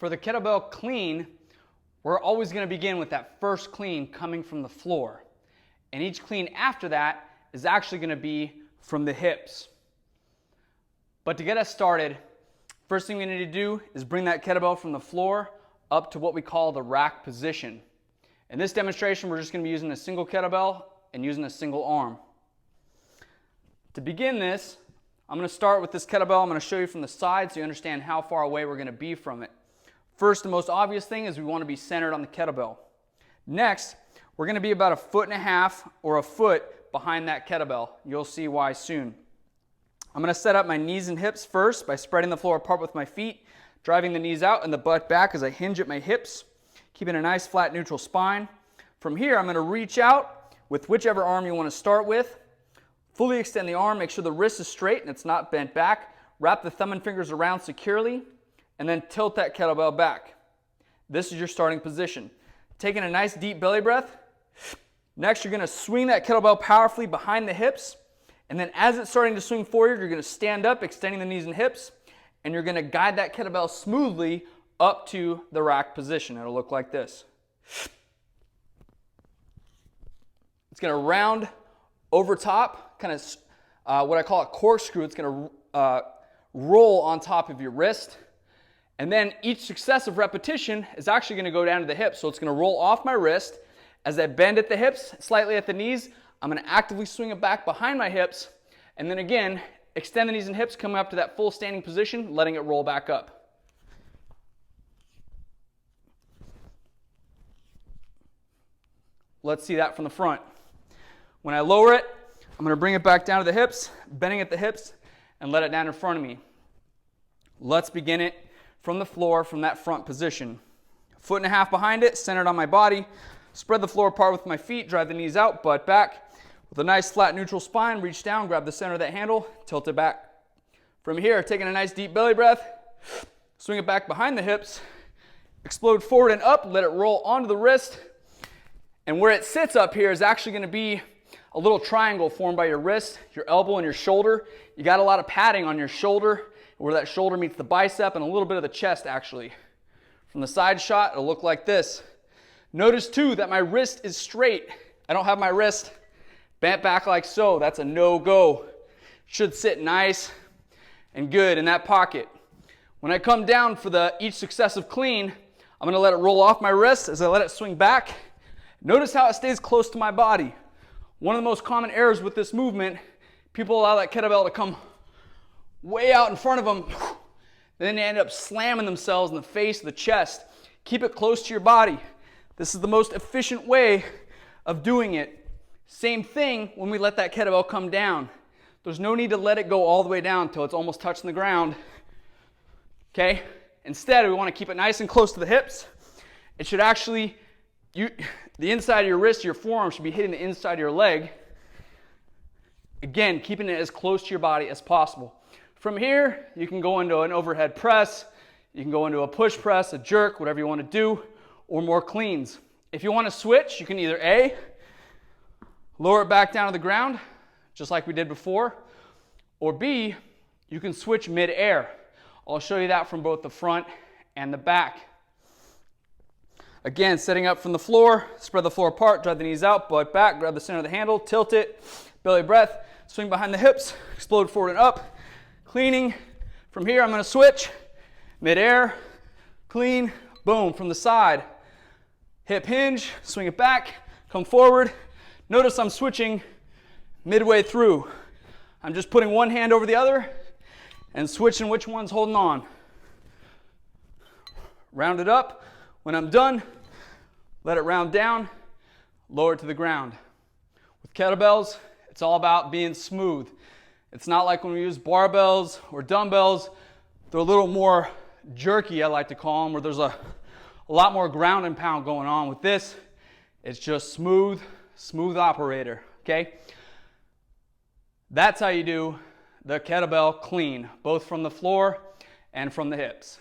For the kettlebell clean, we're always going to begin with that first clean coming from the floor. And each clean after that is actually going to be from the hips. But to get us started, first thing we need to do is bring that kettlebell from the floor up to what we call the rack position. In this demonstration, we're just going to be using a single kettlebell and using a single arm. To begin this, I'm going to start with this kettlebell. I'm going to show you from the side so you understand how far away we're going to be from it. First, the most obvious thing is we want to be centered on the kettlebell. Next, we're going to be about 1.5 feet or a foot behind that kettlebell. You'll see why soon. I'm going to set up my knees and hips first by spreading the floor apart with my feet, driving the knees out and the butt back as I hinge at my hips, keeping a nice flat neutral spine. From here, I'm going to reach out with whichever arm you want to start with. Fully extend the arm, make sure the wrist is straight and it's not bent back. Wrap the thumb and fingers around securely, and then tilt that kettlebell back. This is your starting position. Taking a nice deep belly breath. Next, you're going to swing that kettlebell powerfully behind the hips, and then as it's starting to swing forward, you're going to stand up, extending the knees and hips, and you're going to guide that kettlebell smoothly up to the rack position. It'll look like this. It's going to round over top, kind of what I call a corkscrew. It's going to roll on top of your wrist. And then each successive repetition is actually going to go down to the hips. So it's going to roll off my wrist. As I bend at the hips, slightly at the knees, I'm going to actively swing it back behind my hips. And then again, extend the knees and hips, coming up to that full standing position, letting it roll back up. Let's see that from the front. When I lower it, I'm going to bring it back down to the hips, bending at the hips, and let it down in front of me. Let's begin it from the floor, from that front position. 1.5 feet behind it, centered on my body. Spread the floor apart with my feet, drive the knees out, butt back. With a nice flat neutral spine, reach down, grab the center of that handle, tilt it back. From here, taking a nice deep belly breath, swing it back behind the hips, explode forward and up, let it roll onto the wrist. And where it sits up here is actually going to be a little triangle formed by your wrist, your elbow, and your shoulder. You got a lot of padding on your shoulder, where that shoulder meets the bicep, and a little bit of the chest actually. From the side shot, it'll look like this. Notice too that my wrist is straight. I don't have my wrist bent back like so. That's a no-go. Should sit nice and good in that pocket. When I come down for each successive clean, I'm going to let it roll off my wrist as I let it swing back. Notice how it stays close to my body. One of the most common errors with this movement, people allow that kettlebell to come way out in front of them. Then they end up slamming themselves in the face, the chest. Keep it close to your body. This is the most efficient way of doing it. Same thing when we let that kettlebell come down. There's no need to let it go all the way down until it's almost touching the ground. Okay? Instead, we want to keep it nice and close to the hips. It should actually, the inside of your wrist, your forearm should be hitting the inside of your leg. Again, keeping it as close to your body as possible. From here, you can go into an overhead press, you can go into a push press, a jerk, whatever you want to do, or more cleans. If you want to switch, you can either A, lower it back down to the ground, just like we did before, or B, you can switch mid-air. I'll show you that from both the front and the back. Again, setting up from the floor, spread the floor apart, drive the knees out, butt back, grab the center of the handle, tilt it, belly breath, swing behind the hips, explode forward and up. Cleaning. From here, I'm going to switch. Mid-air, clean, boom, from the side. Hip hinge, swing it back, come forward. Notice I'm switching midway through. I'm just putting one hand over the other and switching which one's holding on. Round it up. When I'm done, let it round down, lower it to the ground. With kettlebells, it's all about being smooth. It's not like when we use barbells or dumbbells. They're a little more jerky, I like to call them, where there's a lot more ground and pound going on. With this, it's just smooth operator, okay? That's how you do the kettlebell clean, both from the floor and from the hips.